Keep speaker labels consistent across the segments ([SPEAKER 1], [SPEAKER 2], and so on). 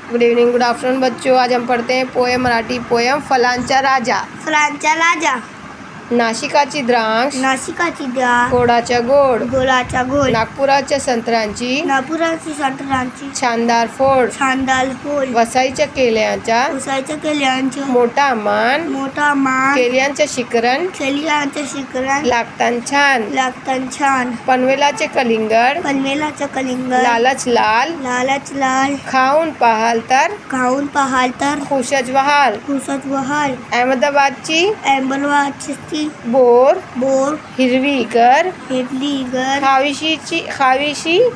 [SPEAKER 1] Good evening, good afternoon बच्चों। आज हम पढ़ते हैं पोएम, मराठी पोएम फलांचा राजा।
[SPEAKER 2] फलांचा राजा,
[SPEAKER 1] नाशिकाची द्रांक्ष,
[SPEAKER 2] नाशिकाची द्रांक्ष,
[SPEAKER 1] गोडाच्या गोड,
[SPEAKER 2] गोलाचा गोल,
[SPEAKER 1] नागपुराच्या संत्र्यांची,
[SPEAKER 2] नागपुराची संत्र्यांची,
[SPEAKER 1] शानदार फोड,
[SPEAKER 2] शानदार फूल,
[SPEAKER 1] वसाईच्या केल्यांच्या,
[SPEAKER 2] उसाच्या केल्यांचं,
[SPEAKER 1] मोठा मान,
[SPEAKER 2] मोठा मान,
[SPEAKER 1] केल्यांचे शिखरण,
[SPEAKER 2] केल्यांचं शिखरण,
[SPEAKER 1] लागतान छान,
[SPEAKER 2] लागतान छान,
[SPEAKER 1] पनवेलाचे कलिंगड,
[SPEAKER 2] पनवेलाचं कलिंगड,
[SPEAKER 1] लालच लाल,
[SPEAKER 2] लालच लाल,
[SPEAKER 1] खाऊन पाहाल तर
[SPEAKER 2] खाऊन पाहाल तर
[SPEAKER 1] खुशच व्हाल.
[SPEAKER 2] खुसत वहाल,
[SPEAKER 1] अहमदाबादची
[SPEAKER 2] एंबलवाची
[SPEAKER 1] बोर,
[SPEAKER 2] बोर,
[SPEAKER 1] हिरवीगर,
[SPEAKER 2] हिरवीगर,
[SPEAKER 1] खावीशी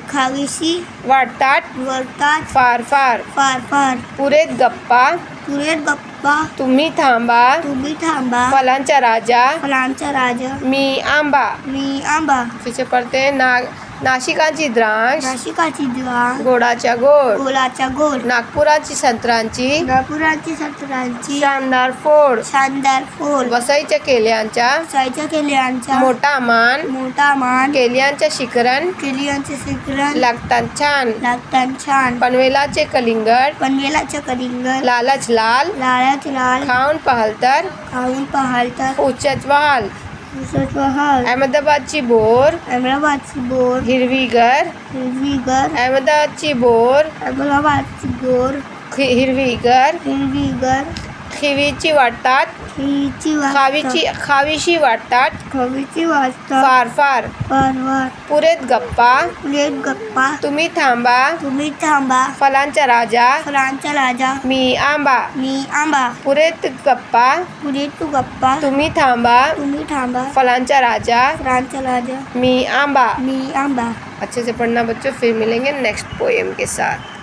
[SPEAKER 2] खावीशी
[SPEAKER 1] वाटतात
[SPEAKER 2] वरतात,
[SPEAKER 1] फार फार.
[SPEAKER 2] फार फार,
[SPEAKER 1] पुरेत गप्पा,
[SPEAKER 2] पुरेत गप्पा,
[SPEAKER 1] तुम्ही थांबा,
[SPEAKER 2] तुम्ही थांबा,
[SPEAKER 1] फलांचा राजा,
[SPEAKER 2] फलांचा राजा,
[SPEAKER 1] मी आंबा.
[SPEAKER 2] मी आंबा,
[SPEAKER 1] तिचे पडते नाशिकाची द्रांक्ष,
[SPEAKER 2] नाशिकाची द्रांक्ष,
[SPEAKER 1] गोडाच्या गोड,
[SPEAKER 2] गोलाचा गोल,
[SPEAKER 1] नागपुराची संत्रांची,
[SPEAKER 2] नागपुराची संत्र्यांची,
[SPEAKER 1] शानदार फोड,
[SPEAKER 2] शानदार फूल,
[SPEAKER 1] वसईच्या केल्यांच्या,
[SPEAKER 2] साईच्या केल्यांचा,
[SPEAKER 1] मोठा मान,
[SPEAKER 2] मोठा मान,
[SPEAKER 1] केल्यांच्या शिखरण,
[SPEAKER 2] केलियांचे शिखरण,
[SPEAKER 1] लागतात छान,
[SPEAKER 2] लागतान छान,
[SPEAKER 1] पनवेलाचे कलिंगड,
[SPEAKER 2] पनवेलाचं कलिंगड,
[SPEAKER 1] लालच लाल,
[SPEAKER 2] लालच लाल,
[SPEAKER 1] खाऊन पाहाल तर
[SPEAKER 2] खाऊन पाहाल तर
[SPEAKER 1] उच्चच व्हाल.
[SPEAKER 2] खुसत वहाल,
[SPEAKER 1] अहमदाबादची बोर,
[SPEAKER 2] अमराबादची बोर,
[SPEAKER 1] हिरवीगर,
[SPEAKER 2] हिरवीगर,
[SPEAKER 1] अहमदाबादची बोर,
[SPEAKER 2] अमराबादची बोर,
[SPEAKER 1] हिरवीगर,
[SPEAKER 2] हिरवीगर,
[SPEAKER 1] खिवीची वाटतात, खावीशी वाटतात
[SPEAKER 2] खवीची वाजता,
[SPEAKER 1] फार फार.
[SPEAKER 2] फार
[SPEAKER 1] पुरेत गप्पा,
[SPEAKER 2] पुरेत गप्पा,
[SPEAKER 1] तुम्ही थांबा,
[SPEAKER 2] तुम्ही थांबा,
[SPEAKER 1] फलांचा राजा,
[SPEAKER 2] फलांचा राजा,
[SPEAKER 1] मी आंबा.
[SPEAKER 2] मी आंबा,
[SPEAKER 1] पुरेत गप्पा,
[SPEAKER 2] पुरेत गप्पा,
[SPEAKER 1] तुम्ही थांबा,
[SPEAKER 2] तुम्ही थांबा,
[SPEAKER 1] फलांचा राजा,
[SPEAKER 2] फलांचा राजा,
[SPEAKER 1] मी आंबा.
[SPEAKER 2] मी आंबा.
[SPEAKER 1] अच्छे से पढ़ना बच्चों, फिर मिलेंगे नेक्स्ट पोएम के साथ.